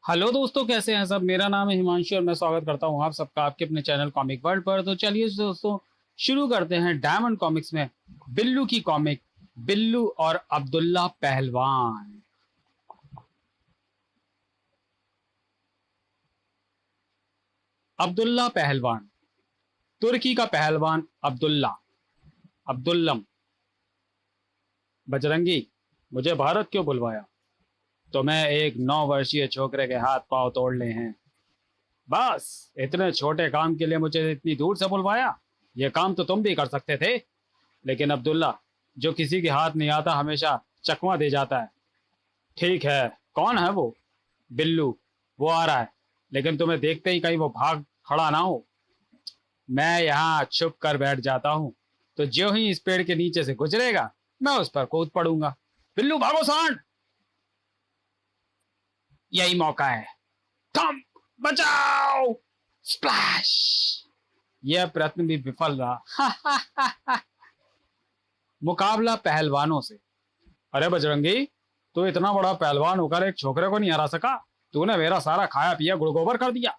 Hello दोस्तों, कैसे हैं सब। मेरा नाम है हिमांशु और मैं स्वागत करता हूं आप सबका आपके अपने चैनल कॉमिक वर्ल्ड पर। तो चलिए दोस्तों, शुरू करते हैं डायमंड कॉमिक्स में बिल्लू की कॉमिक, बिल्लू और अब्दुल्ला पहलवान। अब्दुल्ला पहलवान, तुर्की का पहलवान अब्दुल्ला, अब्दुल्लम। बजरंगी, मुझे भारत क्यों बुलवाया? तो मैं एक 9 वर्षीय छोकरे के हाथ पांव तोड़ने हैं। बस इतने छोटे काम के लिए मुझे इतनी दूर से बुलवाया? ये काम तो तुम भी कर सकते थे। लेकिन अब्दुल्ला, जो किसी के हाथ नहीं आता हमेशा चकमा दे जाता है। ठीक है, कौन है वो? बिल्लू, वो आ रहा है, लेकिन तुम्हें देखते ही कहीं वो भाग खड़ा ना हो। मैं यहाँ छुप कर बैठ जाता हूँ, तो जो ही इस पेड़ के नीचे से गुजरेगा मैं उस पर कूद पड़ूंगा। बिल्लू भागो सांड, यही मौका है। कम, बचाओ, स्प्लैश। यह प्रयत्न भी विफल रहा। मुकाबला पहलवानों से। अरे बजरंगी, तू इतना बड़ा पहलवान होकर एक छोकरे को नहीं हरा सका? तूने मेरा सारा खाया पिया गुड़गोबर कर दिया।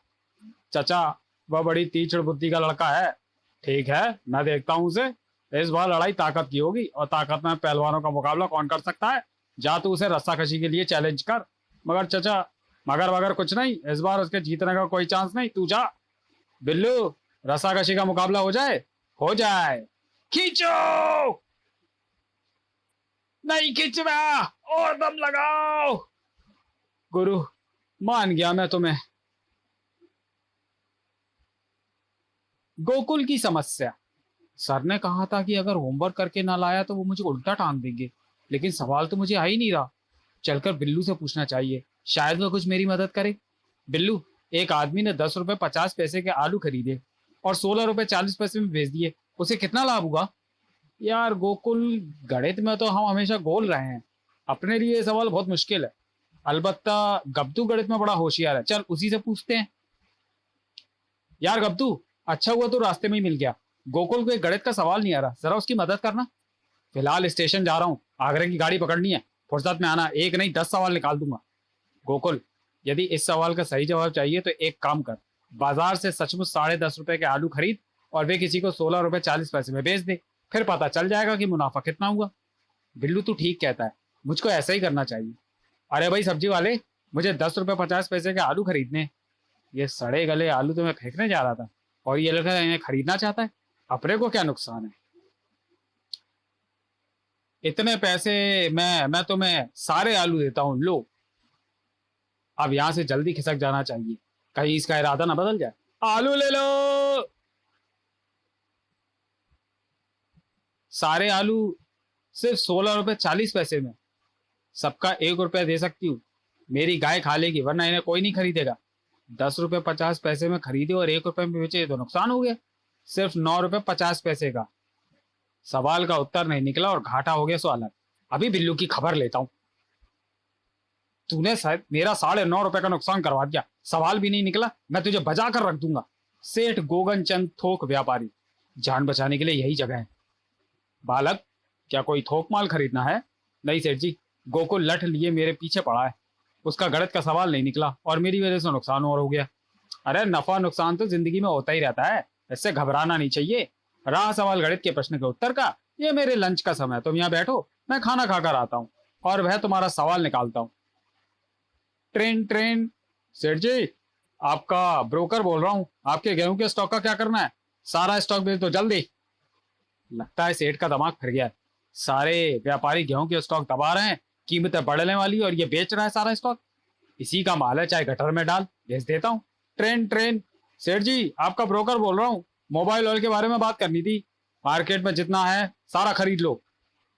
चचा, वह बड़ी तीक्ष्ण बुद्धि का लड़का है। ठीक है, मैं देखता हूँ उसे। इस बार लड़ाई ताकत की होगी, और ताकत में पहलवानों का मुकाबला कौन कर सकता है? जा तू उसे रस्साकशी के लिए चैलेंज कर। मगर चचा, मगर वगर कुछ नहीं, इस बार उसके जीतने का कोई चांस नहीं। तू जा। बिल्लू, रस्साकशी का मुकाबला हो जाए। हो जाए। खींचो। नहीं खींच रहा, और दम लगाओ। गुरु, मान गया मैं तुम्हें। गोकुल की समस्या। सर ने कहा था कि अगर होमवर्क करके ना लाया तो वो मुझे उल्टा टांग देंगे, लेकिन सवाल तो मुझे आ ही नहीं रहा। चलकर बिल्लू से पूछना चाहिए, शायद वह कुछ मेरी मदद करे। बिल्लू, एक आदमी ने 10 रुपए 50 पैसे के आलू खरीदे और 16 रुपए 40 पैसे में बेच दिए, उसे कितना लाभ हुआ? यार गोकुल, गणित में तो हम हमेशा गोल रहे हैं, अपने लिए ये सवाल बहुत मुश्किल है। अलबत्ता गब्दू गणित में बड़ा होशियार है, चल उसी से पूछते हैं। यार गब्दू, अच्छा हुआ तो रास्ते में ही मिल गया। गोकुल को एक गणित का सवाल नहीं आ रहा, जरा उसकी मदद करना। फिलहाल स्टेशन जा रहा हूँ, आगरे की गाड़ी पकड़नी है। फुर्सत में आना, एक नहीं 10 सवाल निकाल दूंगा। गोकुल, यदि इस सवाल का सही जवाब चाहिए तो एक काम कर, बाजार से सचमुच 10.5 रुपए के आलू खरीद और वे किसी को 16 रुपए 40 पैसे में बेच दे, फिर पता चल जाएगा कि मुनाफा कितना हुआ। बिल्लू, तू ठीक कहता है, मुझको ऐसा ही करना चाहिए। अरे भाई सब्जी वाले, मुझे 10 रुपए 50 पैसे के आलू खरीदने। ये सड़े गले आलू तो मैं फेंकने जा रहा था, और ये लड़का इन्हें खरीदना चाहता है। अपने को क्या नुकसान है? इतने पैसे मैं तुम्हें सारे आलू देता हूँ, लो। अब यहां से जल्दी खिसक जाना चाहिए, कहीं इसका इरादा ना बदल जाए। आलू ले लो। सारे आलू सिर्फ 16 रुपए 40 पैसे में। सबका 1 रुपया दे सकती हूँ, मेरी गाय खा लेगी, वरना इन्हें कोई नहीं खरीदेगा। 10 रुपए 50 पैसे में खरीदे और 1 रुपए में बेचे तो नुकसान हो गया। सिर्फ 9 रुपए 50 पैसे का। सवाल का उत्तर नहीं निकला और घाटा हो गया, सो अलग। अभी बिल्लू की खबर लेता हूँ। तूने शायद मेरा 9.5 रुपए का नुकसान करवा दिया, सवाल भी नहीं निकला, मैं तुझे बजा कर रख दूंगा। सेठ गोगन चंद थोक व्यापारी। जान बचाने के लिए यही जगह है। बालक, क्या कोई थोक माल खरीदना है? नहीं सेठ जी, गोकुल लठ लिए मेरे पीछे पड़ा है। उसका गणित का सवाल नहीं निकला और मेरी वजह से नुकसान और हो गया। अरे नफा नुकसान तो जिंदगी में होता ही रहता है, इससे घबराना नहीं चाहिए। रहा सवाल गणित के प्रश्न के उत्तर का, ये मेरे लंच का समय, तुम यहाँ बैठो, मैं खाना खाकर आता हूँ और वह तुम्हारा सवाल निकालता हूँ। Train train. सेठ जी, आपका ब्रोकर बोल रहा हूँ, आपके गेहूं के स्टॉक का क्या करना है? सारा स्टॉक बेच दो जल्दी। लगता है सेठ का दिमाग फिर गया है। सारे व्यापारी गेहूं के स्टॉक दबा रहे हैं, कीमतें बढ़ने वाली, और ये बेच रहा है सारा स्टॉक। इसी का माल है, चाहे गटर में डाल, भेज देता हूँ। Train train. सेठ जी, आपका ब्रोकर बोल रहा हूँ, मोबाइल ऑयल के बारे में बात करनी थी। मार्केट में जितना है सारा खरीद लो।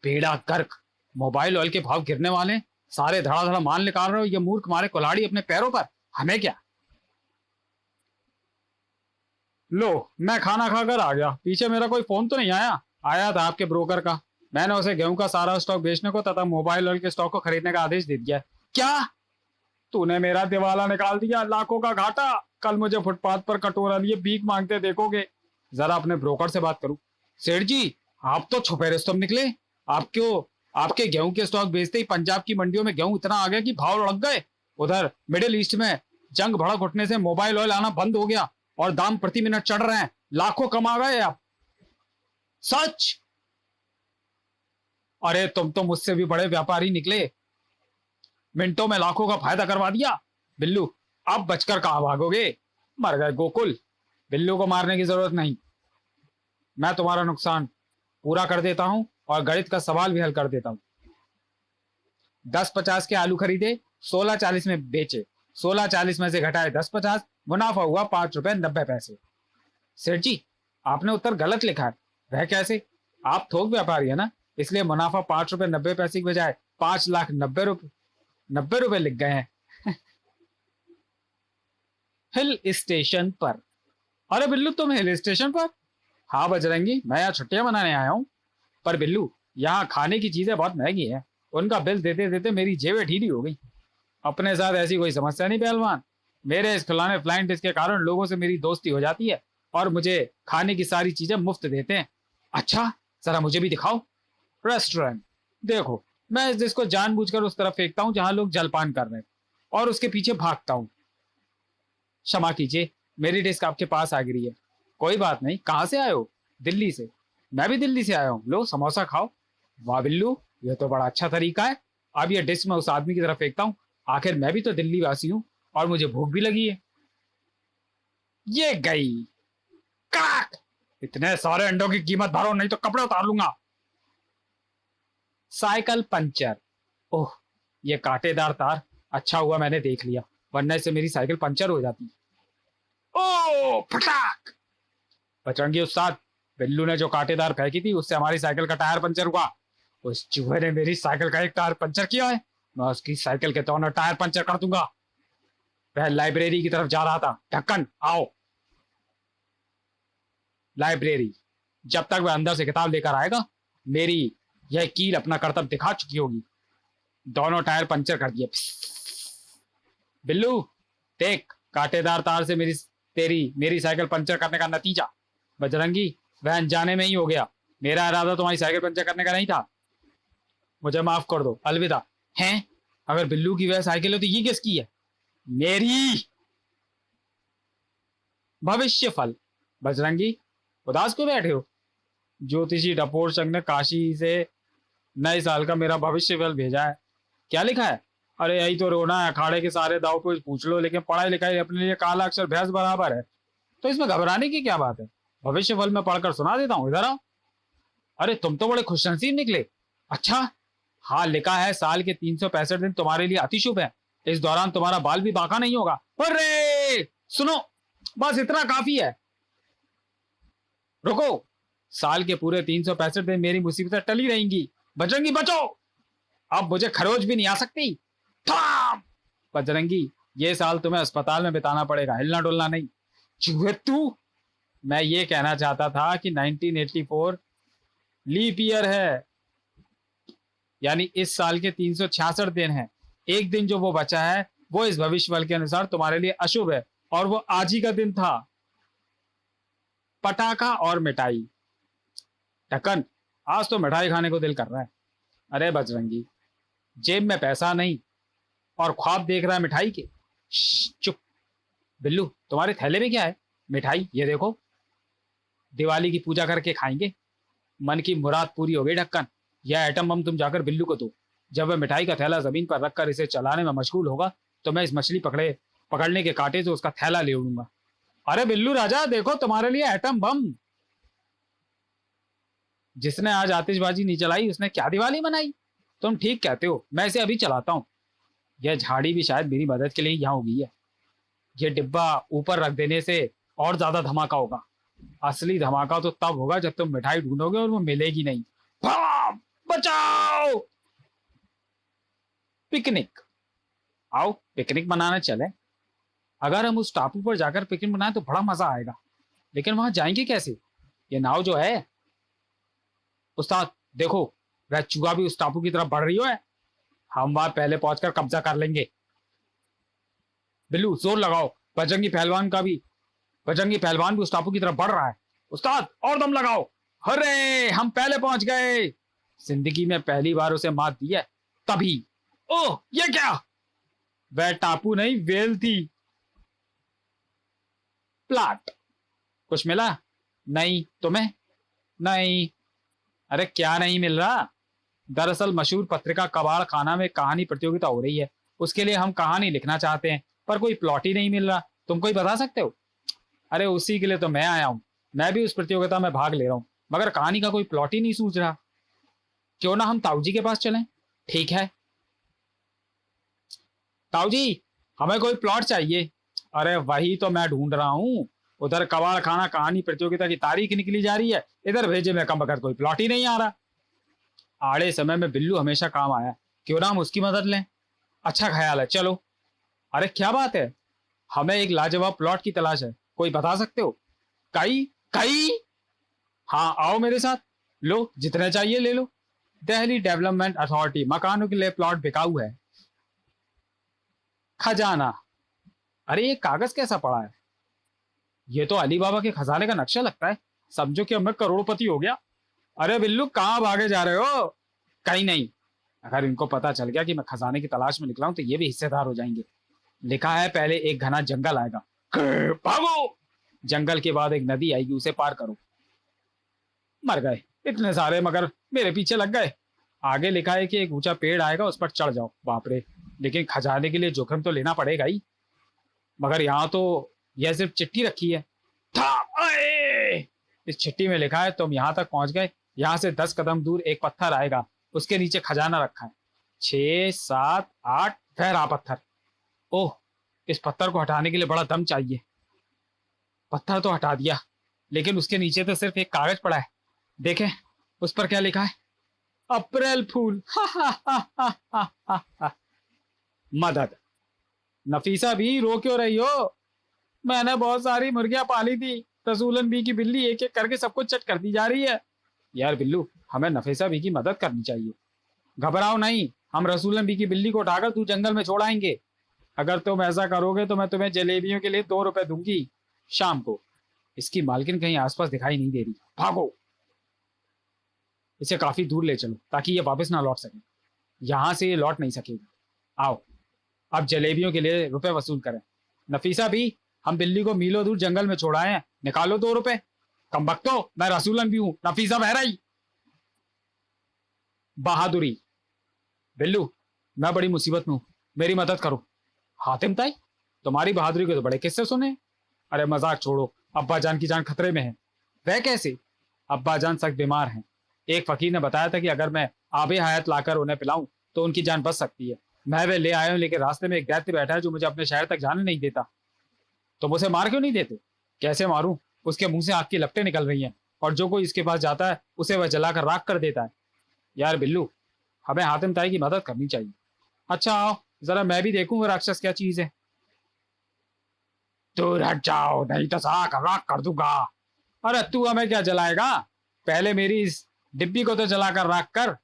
बेड़ा गर्क, मोबाइल ऑयल के भाव गिरने वाले, सारे धड़ाधड़ा माल निकाल रहे हो, ये मूर्ख मारे कुल्हाड़ी अपने पैरों पर, हमें क्या। लो, मैं खाना खाकर आ गया, पीछे मेरा कोई फोन तो नहीं आया? आया था आपके ब्रोकर का, मैंने उसे गेहूं का सारा स्टॉक बेचने को तथा मोबाइल ऑयल के स्टॉक को खरीदने का आदेश दे दिया। क्या? तूने मेरा दिवाला निकाल दिया, लाखों का घाटा। कल मुझे फुटपाथ पर कटोरा लिए भीख मांगते देखोगे। जरा अपने ब्रोकर से बात करूं। सेठ जी, आप तो छुपे रुस्तम निकले। आप क्यों? आपके गेहूं के स्टॉक बेचते ही पंजाब की मंडियों में गेहूं इतना आ गया कि भाव लग गए। उधर मिडिल ईस्ट में जंग भड़क उठने से मोबाइल ऑयल आना बंद हो गया और दाम प्रति मिनट चढ़ रहे हैं, लाखों कमा गए आप। सच? अरे तुम तो मुझसे भी बड़े व्यापारी निकले, मिनटों में लाखों का फायदा करवा दिया। बिल्लू अब बचकर कहां भागोगे, मर गए गोकुल। बिल्लू को मारने की जरूरत नहीं, मैं तुम्हारा नुकसान पूरा कर देता हूं और गणित का सवाल भी हल कर देता हूं। 10.50 के आलू खरीदे, 16.40 में बेचे, 16.40 में से घटाए 10.50, मुनाफा हुआ 5 रुपए 90 पैसे। सेठ जी आपने उत्तर गलत लिखा है। वह कैसे? आप थोक व्यापारी है ना, इसलिए मुनाफा 5 रुपए 90 पैसे की बजाय 5,90,000 लिख गए हैं। हिल स्टेशन पर। अरे बिल्लू तुम हिल स्टेशन पर? हाँ बजरंगी, मैं यहाँ छुट्टियां मनाने आया हूँ। पर बिल्लू यहाँ खाने की चीजें बहुत महंगी हैं, उनका बिल देते देते मेरी जेबें ढीली हो गई। अपने साथ ऐसी कोई समस्या नहीं पहलवान, मेरे इस खिलौने फ्लाइंग डिश के कारण लोगों से मेरी दोस्ती हो जाती है और मुझे खाने की सारी चीजें मुफ्त देते हैं। अच्छा जरा मुझे भी दिखाओ। रेस्टोरेंट देखो, मैं इस डिश को जानबूझकर उस तरफ फेंकता हूँ जहां लोग जलपान कर रहे हैं और उसके पीछे भागता हूँ। क्षमा कीजिए, मेरी डिस्क आपके पास आ गिरी है। कोई बात नहीं, कहाँ से आए हो? दिल्ली से। मैं भी दिल्ली से आया हूँ, लो समोसा खाओ। वाह बिल्लू, यह तो बड़ा अच्छा तरीका है। अब यह डिस्क मैं उस आदमी की तरफ फेंकता हूँ, आखिर मैं भी तो दिल्ली वासी हूँ और मुझे भूख भी लगी है। ये गई। काक! इतने सारे अंडों की कीमत भरो नहीं तो कपड़े उतार लूंगा। Cycle puncture. ओह ये कांटेदार तार, अच्छा हुआ मैंने देख लिया, वरना इससे मेरी साइकिल पंचर हो जाती। ओ फटाक! बजरंगी उस्ताद, बिल्लू ने जो कांटेदार फेंकी थी उससे हमारी साइकिल का टायर पंचर हुआ। उस चूहे ने मेरी साइकिल का एक टायर पंचर किया है, मैं उसकी साइकिल के दोनों टायर पंचर कर दूंगा। वह लाइब्रेरी की तरफ जा रहा था। ढक्कन आओ। लाइब्रेरी, जब तक वह अंदर से किताब लेकर आएगा मेरी यह कील अपना कर्तव्य दिखा चुकी होगी। दोनों टायर पंचर कर दिए। बिल्लू देख, कांटेदार तार से मेरी साइकिल पंचर करने का नतीजा। बजरंगी वह अनजाने में ही हो गया, मेरा इरादा तुम्हारी साइकिल पंचर करने का नहीं था। मुझे माफ कर दो, अलविदा। हैं? अगर बिल्लू की वह साइकिल है तो ये किसकी है? मेरी। भविष्य फल। बजरंगी उदास क्यों बैठे हो? ज्योतिषी डपोर संघ ने काशी से नए साल का मेरा भविष्य फल भेजा है। क्या लिखा है? अरे यही तो रोना है, अखाड़े के सारे दाव को पूछ लो, लेकिन पढ़ाई लिखाई अपने लिए काला अक्षर भैंस बराबर है, तो इसमें घबराने की क्या बात है? भविष्य फल में पढ़कर सुना देता हूँ, इधर आओ। अरे तुम तो बड़े खुशनसीब निकले। अच्छा हाँ, लिखा है साल के 365 दिन तुम्हारे लिए अति शुभ है, इस दौरान तुम्हारा बाल भी बांका नहीं होगा। अरे सुनो, बस इतना काफी है। रुको, साल के पूरे 365 दिन मेरी मुसीबतें टली रहेंगी। बजरंगी बचो, अब मुझे खरोच भी नहीं आ सकती। थाम! बजरंगी ये साल तुम्हें अस्पताल में बिताना पड़ेगा, हिलना डुलना नहीं। चूहे तू! मैं ये कहना चाहता था कि 1984 लीप ईयर है, यानी इस साल के 366 दिन हैं। एक दिन जो वो बचा है वो इस भविष्यवाणी के अनुसार तुम्हारे लिए अशुभ है और वो आज ही का दिन था। पटाखा और मिठाई। ढक्कन, आज तो मिठाई खाने को दिल कर रहा है। अरे बजरंगी, जेब में पैसा नहीं और ख्वाब देख रहा है मिठाई के। चुप। बिल्लू तुम्हारे थैले में क्या है? मिठाई, ये देखो, दिवाली की पूजा करके खाएंगे। मन की मुराद पूरी हो गई ढक्कन, यह एटम बम तुम जाकर बिल्लू को दो। जब वह मिठाई का थैला जमीन पर रखकर इसे चलाने में मशगूल होगा तो मैं इस मछली पकड़ने के कांटे से उसका थैला ले उड़ूंगा। अरे बिल्लू राजा देखो, तुम्हारे लिए एटम बम। जिसने आज आतिशबाजी नहीं चलाई उसने क्या दिवाली मनाई? तुम ठीक कहते हो, मैं इसे अभी चलाता हूँ। यह झाड़ी भी शायद मेरी मदद के लिए यहाँ हो गई है। यह डिब्बा ऊपर रख देने से और ज्यादा धमाका होगा। असली धमाका तो तब होगा जब तुम मिठाई ढूंढोगे और वो मिलेगी नहीं। बचाओ! पिकनिक। आओ पिकनिक मनाने चले। अगर हम उस टापू पर जाकर पिकनिक मनाएं तो बड़ा मजा आएगा, लेकिन वहां जाएंगे कैसे? ये नाव जो है। उस्ताद देखो, वह चूहा भी उस टापू की तरफ बढ़ रही है। हम वहां पहले पहुंचकर कब्जा कर लेंगे। बिल्लू जोर लगाओ, बजरंगी पहलवान भी उस टापू की तरफ बढ़ रहा है। उस्ताद और दम लगाओ। अरे हम पहले पहुंच गए। जिंदगी में पहली बार उसे मात दी है। तभी ओह ये क्या! वह टापू नहीं, वेल थी। प्लाट। कुछ मिला? नहीं। तुम्हें? नहीं। अरे क्या नहीं मिल रहा? दरअसल मशहूर पत्रिका कबाड़ खाना में कहानी प्रतियोगिता हो रही है, उसके लिए हम कहानी लिखना चाहते हैं, पर कोई प्लॉट ही नहीं मिल रहा। तुम कोई बता सकते हो? अरे उसी के लिए तो मैं आया हूँ, मैं भी उस प्रतियोगिता में भाग ले रहा हूँ, मगर कहानी का कोई प्लॉट ही नहीं सूझ रहा। क्यों ना हम ताऊ जी के पास चलें? ठीक है। ताऊ जी, हमें कोई प्लॉट चाहिए। अरे वही तो मैं ढूंढ रहा हूँ। उधर कबाड़ खाना कहानी प्रतियोगिता की तारीख निकली जा रही है, इधर भेजे में कम बकर कोई प्लॉट ही नहीं आ रहा। आड़े समय में बिल्लू हमेशा काम आया, क्यों ना हम उसकी मदद लें। अच्छा ख्याल है, चलो। अरे क्या बात है, हमें एक लाजवाब प्लॉट की तलाश है, कोई बता सकते हो? कई कई। हाँ आओ मेरे साथ, लो जितने चाहिए ले लो। दिल्ली डेवलपमेंट अथॉरिटी, मकानों के लिए प्लॉट बिकाऊ है। खजाना। अरे ये कागज कैसा पड़ा है? ये तो अली बाबा के खजाने का नक्शा लगता है, समझो कि अब मैं करोड़पति हो गया। अरे बिल्लू कहाँ भागे जा रहे हो? कहीं नहीं। अगर इनको पता चल गया कि मैं खजाने की तलाश में निकला हूं तो ये भी हिस्सेदार हो जाएंगे। लिखा है पहले एक घना जंगल आएगा, भागो। जंगल के बाद एक नदी आएगी, उसे पार करो। मर गए इतने सारे, मगर मेरे पीछे लग गए। आगे लिखा है कि एक ऊंचा पेड़ आएगा, उस पर चढ़ जाओ। बाप रे, लेकिन खजाने के लिए जोखिम तो लेना पड़ेगा ही। मगर यहाँ तो यह सिर्फ चिट्ठी रखी है। इस चिट्ठी में लिखा है तुम यहाँ तक पहुंच गए, यहाँ से 10 कदम दूर एक पत्थर आएगा, उसके नीचे खजाना रखा है। 6 7 8 फिर आ पत्थर। ओह, इस पत्थर को हटाने के लिए बड़ा दम चाहिए। पत्थर तो हटा दिया, लेकिन उसके नीचे तो सिर्फ एक कागज पड़ा है। देखें उस पर क्या लिखा है। अप्रैल फूल। मदद। नफीसा भी, रो क्यों रही हो? मैंने बहुत सारी मुर्गियां पाली थी, रसूलन बी की बिल्ली एक एक करके सबको चट कर दी जा रही है। यार बिल्लू, हमें नफीसा बी की मदद करनी चाहिए। घबराओ नहीं, हम रसूलन बी की बिल्ली को उठाकर तू जंगल में छोड़ आएंगे। अगर तुम ऐसा करोगे तो मैं तुम्हें जलेबियों के लिए 2 रुपए दूंगी शाम को। इसकी मालकिन कहीं आसपास दिखाई नहीं दे रही, भागो। इसे काफी दूर ले चलो ताकि ये वापस ना लौट सके। यहां से ये लौट नहीं सकेगी। आओ अब जलेबियों के लिए रुपए वसूल करें। नफीसा भी, हम बिल्ली को मीलों दूर जंगल में छोड़ाए हैं, निकालो 2 रुपए। कम बख्तो, मैं रसूलन भी हूं, नफीसा बहराई। बहादुरी। बिल्लू, मैं बड़ी मुसीबत में हूं, मेरी मदद करो। हातिम ताई, तुम्हारी बहादुरी के तो बड़े किस्से सुने। अरे मजाक छोड़ो, अब्बा जान की जान खतरे में है। वह कैसे? अब्बा जान सख्त बीमार हैं। एक फकीर ने बताया था कि अगर मैं आबे हयात लाकर उन्हें पिलाऊं तो उनकी जान बच सकती है। मैं वे ले आया हूं, लेकिन रास्ते में एक दैत्य बैठा है जो मुझे अपने शहर तक जाने नहीं देता। तुम उसे मार क्यों नहीं देते? कैसे मारूं? उसके मुंह से आग की लपटें निकल रही हैं, और जो कोई इसके पास जाता है उसे वह जलाकर राख कर देता है। यार बिल्लू, हमें हातिम ताई की मदद करनी चाहिए। अच्छा आओ, जरा मैं भी देखूं वो राक्षस क्या चीज है। दूर हट जाओ, नहीं तो साग राख कर दूंगा। अरे तू हमें क्या जलाएगा? पहले मेरी इस डिब्बी को तो जलाकर राख कर।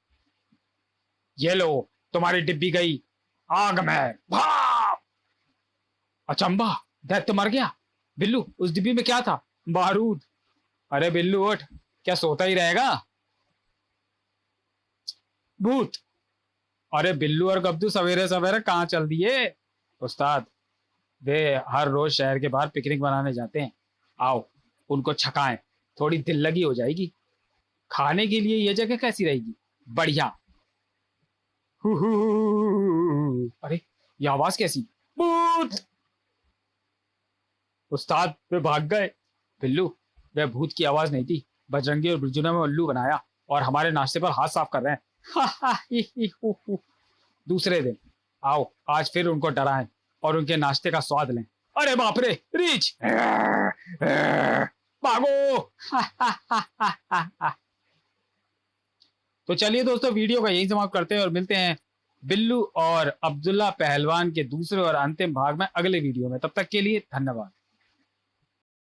ये लो, तुम्हारी डिब्बी गई आग में। भाप! अचंबा, दैत्य मर गया। बिल्लू, उस डिब्बी में क्या था? बारूद। अरे बिल्लू उठ, क्या सोता ही रहेगा? भूत। अरे बिल्लू और गब्दू सवेरे सवेरे कहाँ चल दिए? उस्ताद, वे हर रोज शहर के बाहर पिकनिक मनाने जाते हैं। आओ उनको छकाएं, थोड़ी दिल लगी हो जाएगी। खाने के लिए ये जगह कैसी रहेगी? बढ़िया। अरे ये आवाज कैसी? भूत! उस्ताद, वे भाग गए। बिल्लू, वे भूत की आवाज नहीं थी, बजरंगी और बिरजू ने उल्लू बनाया और हमारे नाश्ते पर हाथ साफ कर रहे हैं। दूसरे दिन आओ आज फिर उनको डराएं और उनके नाश्ते का स्वाद लें। अरे बाप रे, रीछ! भागो! तो चलिए दोस्तों, वीडियो का यही समाप्त करते हैं और मिलते हैं बिल्लू और अब्दुल्ला पहलवान के दूसरे और अंतिम भाग में अगले वीडियो में। तब तक के लिए धन्यवाद।